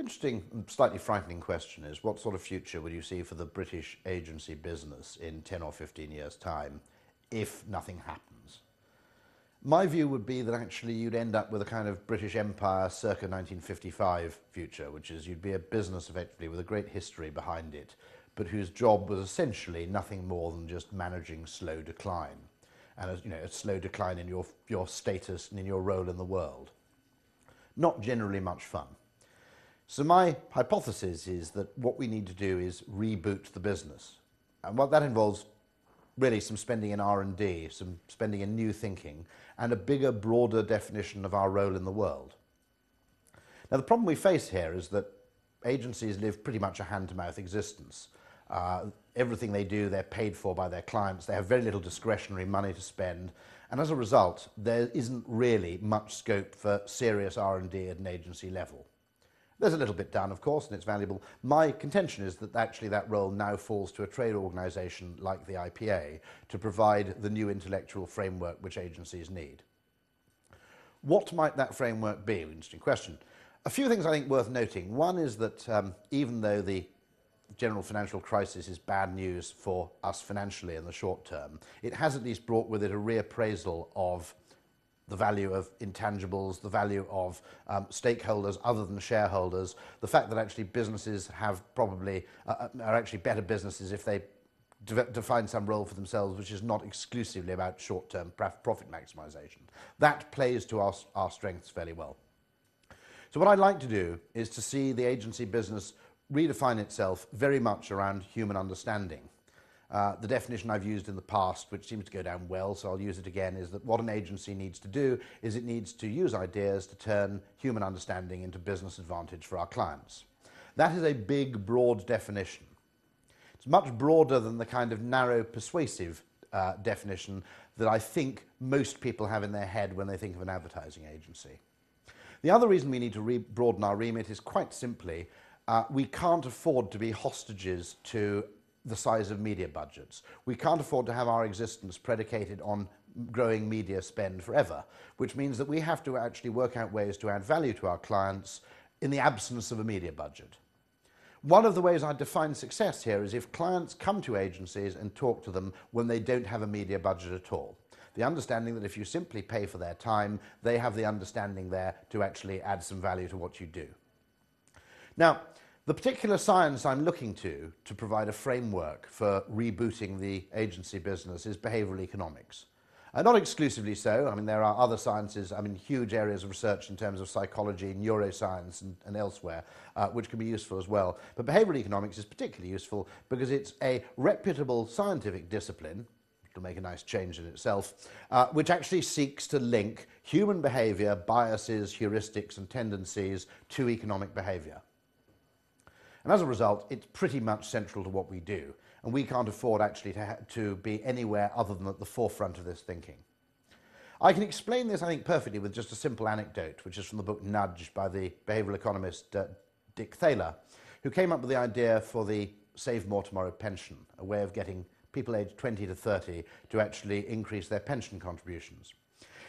interesting and slightly frightening question is, what sort of future would you see for the British agency business in 10 or 15 years' time if nothing happens? My view would be that actually you'd end up with a kind of British Empire circa 1955 future, which is you'd be a business effectively with a great history behind it, but whose job was essentially nothing more than just managing slow decline. And a slow decline in your status and in your role in the world. Not generally much fun. So my hypothesis is that what we need to do is reboot the business. And what that involves really some spending in R&D, some spending in new thinking, and a bigger, broader definition of our role in the world. Now the problem we face here is that agencies live pretty much a hand-to-mouth existence. Everything they do, they're paid for by their clients. They have very little discretionary money to spend. And as a result, there isn't really much scope for serious R&D at an agency level. There's a little bit done, of course, and it's valuable. My contention is that actually that role now falls to a trade organisation like the IPA to provide the new intellectual framework which agencies need. What might that framework be? Interesting question. A few things I think worth noting. One is that even though the general financial crisis is bad news for us financially in the short term, it has at least brought with it a reappraisal of the value of intangibles, the value of stakeholders other than shareholders, the fact that actually businesses have probably are actually better businesses if they define some role for themselves which is not exclusively about short-term profit maximization. That plays to our strengths fairly well. So what I'd like to do is to see the agency business redefine itself very much around human understanding. The definition I've used in the past, which seems to go down well, so I'll use it again, is that what an agency needs to do is it needs to use ideas to turn human understanding into business advantage for our clients. That is a big, broad definition. It's much broader than the kind of narrow, persuasive definition that I think most people have in their head when they think of an advertising agency. The other reason we need to broaden our remit is quite simply we can't afford to be hostages to the size of media budgets. We can't afford to have our existence predicated on growing media spend forever, which means that we have to actually work out ways to add value to our clients in the absence of a media budget. One of the ways I define success here is if clients come to agencies and talk to them when they don't have a media budget at all. The understanding that if you simply pay for their time, they have the understanding there to actually add some value to what you do. Now, the particular science I'm looking to provide a framework for rebooting the agency business is behavioural economics. Not exclusively so. I mean, there are other sciences, huge areas of research in terms of psychology, neuroscience and elsewhere, which can be useful as well. But behavioural economics is particularly useful because it's a reputable scientific discipline, which will make a nice change in itself, which actually seeks to link human behaviour, biases, heuristics and tendencies to economic behaviour. And as a result, it's pretty much central to what we do. And we can't afford actually to be anywhere other than at the forefront of this thinking. I can explain this, I think, perfectly with just a simple anecdote, which is from the book Nudge by the behavioural economist Dick Thaler, who came up with the idea for the Save More Tomorrow pension, a way of getting people aged 20 to 30 to actually increase their pension contributions.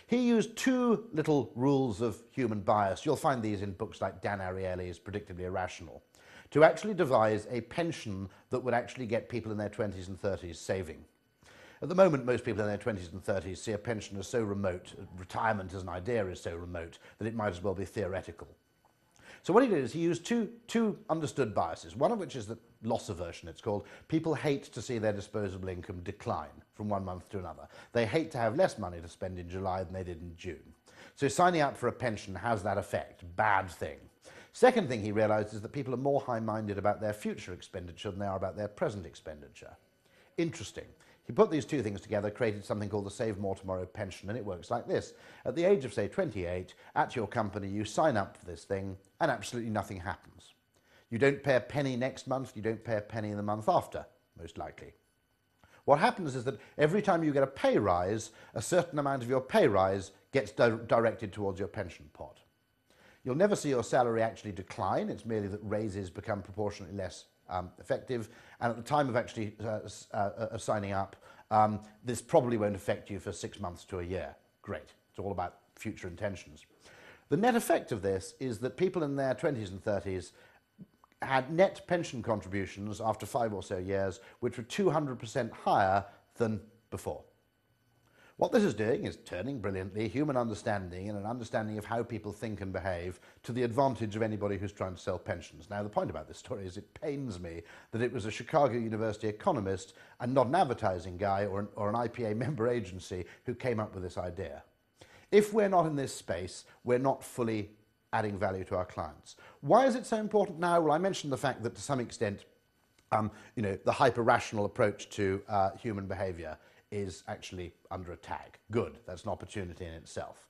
He used two little rules of human bias. You'll find these in books like Dan Ariely's Predictably Irrational, to actually devise a pension that would actually get people in their 20s and 30s saving. At the moment, most people in their 20s and 30s see a pension as so remote, retirement as an idea is so remote, that it might as well be theoretical. So what he did is he used two understood biases, one of which is the loss aversion, it's called. People hate to see their disposable income decline from one month to another. They hate to have less money to spend in July than they did in June. So signing up for a pension has that effect, bad thing. Second thing he realised is that people are more high-minded about their future expenditure than they are about their present expenditure. Interesting. He put these two things together, created something called the Save More Tomorrow pension, and it works like this. At the age of, say, 28, at your company, you sign up for this thing, and absolutely nothing happens. You don't pay a penny next month, you don't pay a penny in the month after, most likely. What happens is that every time you get a pay rise, a certain amount of your pay rise gets directed towards your pension pot. You'll never see your salary actually decline. It's merely that raises become proportionately less effective. And at the time of actually signing up, this probably won't affect you for 6 months to a year. Great. It's all about future intentions. The net effect of this is that people in their 20s and 30s had net pension contributions after 5 or so years which were 200% higher than before. What this is doing is turning brilliantly human understanding and an understanding of how people think and behave to the advantage of anybody who's trying to sell pensions. Now, the point about this story is it pains me that it was a Chicago University economist and not an advertising guy or an IPA member agency who came up with this idea. If we're not in this space, we're not fully adding value to our clients. Why is it so important now? Well, I mentioned the fact that to some extent, the hyper-rational approach to human behaviour is actually under attack. Good, that's an opportunity in itself.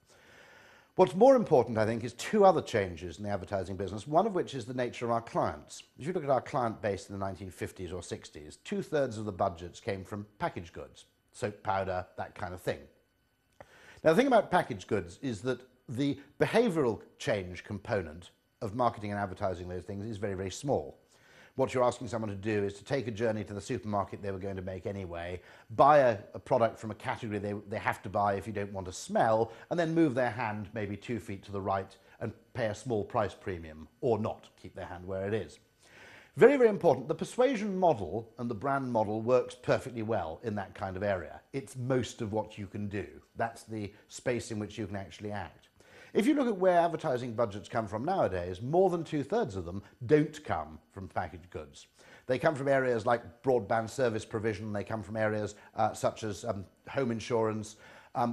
What's more important, I think, is 2 other changes in the advertising business, one of which is the nature of our clients. If you look at our client base in the 1950s or 60s, 2/3 of the budgets came from packaged goods, soap, powder, that kind of thing. Now, the thing about packaged goods is that the behavioural change component of marketing and advertising those things is very, very small. What you're asking someone to do is to take a journey to the supermarket they were going to make anyway, buy a product from a category they have to buy if you don't want to smell, and then move their hand maybe 2 feet to the right and pay a small price premium, or not, keep their hand where it is. Very, very important. The persuasion model and the brand model works perfectly well in that kind of area. It's most of what you can do. That's the space in which you can actually act. If you look at where advertising budgets come from nowadays, more than 2/3 of them don't come from packaged goods. They come from areas like broadband service provision. They come from areas such as home insurance.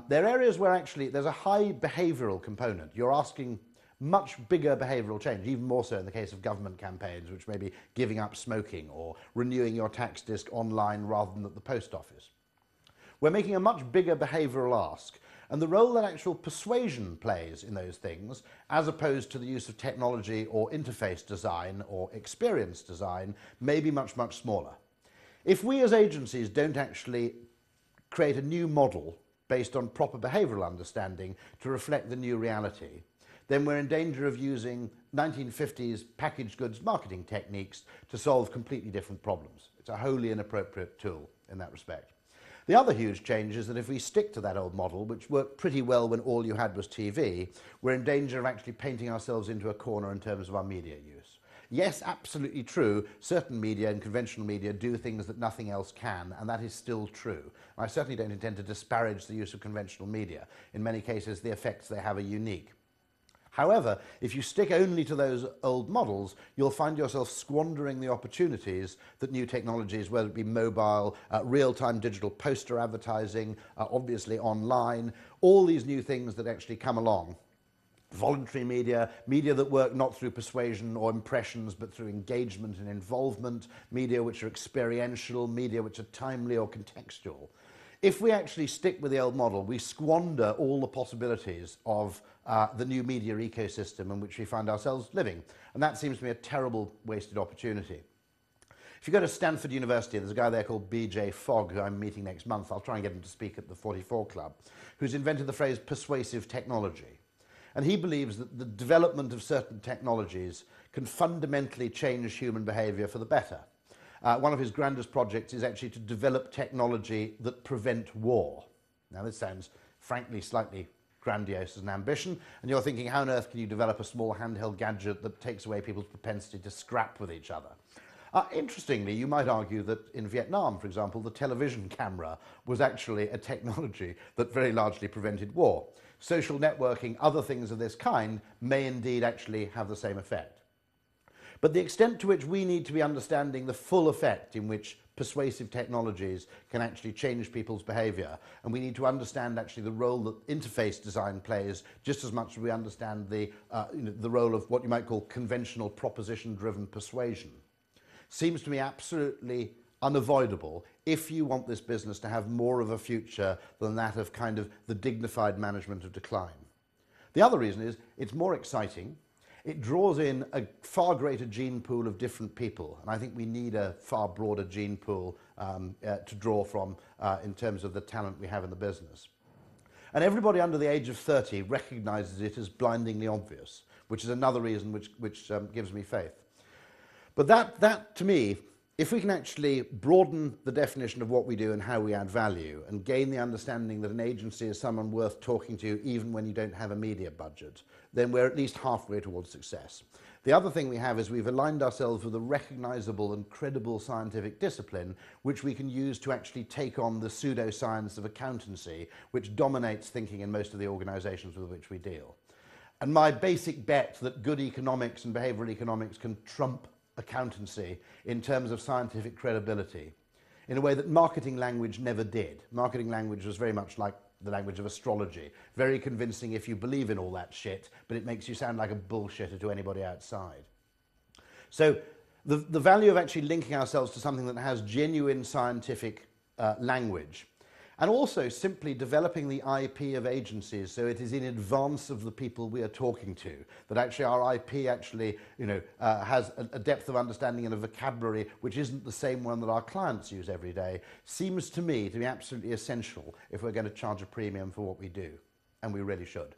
They're areas where actually there's a high behavioural component. You're asking much bigger behavioural change, even more so in the case of government campaigns, which may be giving up smoking or renewing your tax disc online rather than at the post office. We're making a much bigger behavioural ask, and the role that actual persuasion plays in those things, as opposed to the use of technology or interface design or experience design, may be much, much smaller. If we as agencies don't actually create a new model based on proper behavioural understanding to reflect the new reality, then we're in danger of using 1950s packaged goods marketing techniques to solve completely different problems. It's a wholly inappropriate tool in that respect. The other huge change is that if we stick to that old model, which worked pretty well when all you had was TV, we're in danger of actually painting ourselves into a corner in terms of our media use. Yes, absolutely true, certain media and conventional media do things that nothing else can, and that is still true. I certainly don't intend to disparage the use of conventional media. In many cases, the effects they have are unique. However, if you stick only to those old models, you'll find yourself squandering the opportunities that new technologies, whether it be mobile, real-time digital poster advertising, obviously online, all these new things that actually come along. Voluntary media, media that work not through persuasion or impressions, but through engagement and involvement, media which are experiential, media which are timely or contextual. If we actually stick with the old model, we squander all the possibilities of the new media ecosystem in which we find ourselves living. And that seems to me a terrible wasted opportunity. If you go to Stanford University, there's a guy there called B.J. Fogg, who I'm meeting next month. I'll try and get him to speak at the 44 Club, who's invented the phrase persuasive technology. And he believes that the development of certain technologies can fundamentally change human behaviour for the better. One of his grandest projects is actually to develop technology that prevent war. Now, this sounds, frankly, slightly grandiose as an ambition, and you're thinking, how on earth can you develop a small handheld gadget that takes away people's propensity to scrap with each other? Interestingly, you might argue that in Vietnam, for example, the television camera was actually a technology that very largely prevented war. Social networking, other things of this kind, may indeed actually have the same effect. But the extent to which we need to be understanding the full effect in which persuasive technologies can actually change people's behaviour, and we need to understand actually the role that interface design plays just as much as we understand the role of what you might call conventional proposition-driven persuasion, seems to me absolutely unavoidable if you want this business to have more of a future than that of kind of the dignified management of decline. The other reason is it's more exciting. It draws in a far greater gene pool of different people, and I think we need a far broader gene pool to draw from in terms of the talent we have in the business. And everybody under the age of 30 recognises it as blindingly obvious, which is another reason which gives me faith. But that, to me, If we can actually broaden the definition of what we do and how we add value and gain the understanding that an agency is someone worth talking to even when you don't have a media budget, then we're at least halfway towards success. The other thing we have is we've aligned ourselves with a recognizable and credible scientific discipline which we can use to actually take on the pseudoscience of accountancy which dominates thinking in most of the organizations with which we deal. And my basic bet that good economics and behavioral economics can trump accountancy in terms of scientific credibility in a way that marketing language never did. Marketing language was very much like the language of astrology, very convincing if you believe in all that shit, but it makes you sound like a bullshitter to anybody outside. So the value of actually linking ourselves to something that has genuine scientific language, and also simply developing the IP of agencies so it is in advance of the people we are talking to, that actually our IP actually has a depth of understanding and a vocabulary which isn't the same one that our clients use every day, seems to me to be absolutely essential if we're going to charge a premium for what we do, and we really should.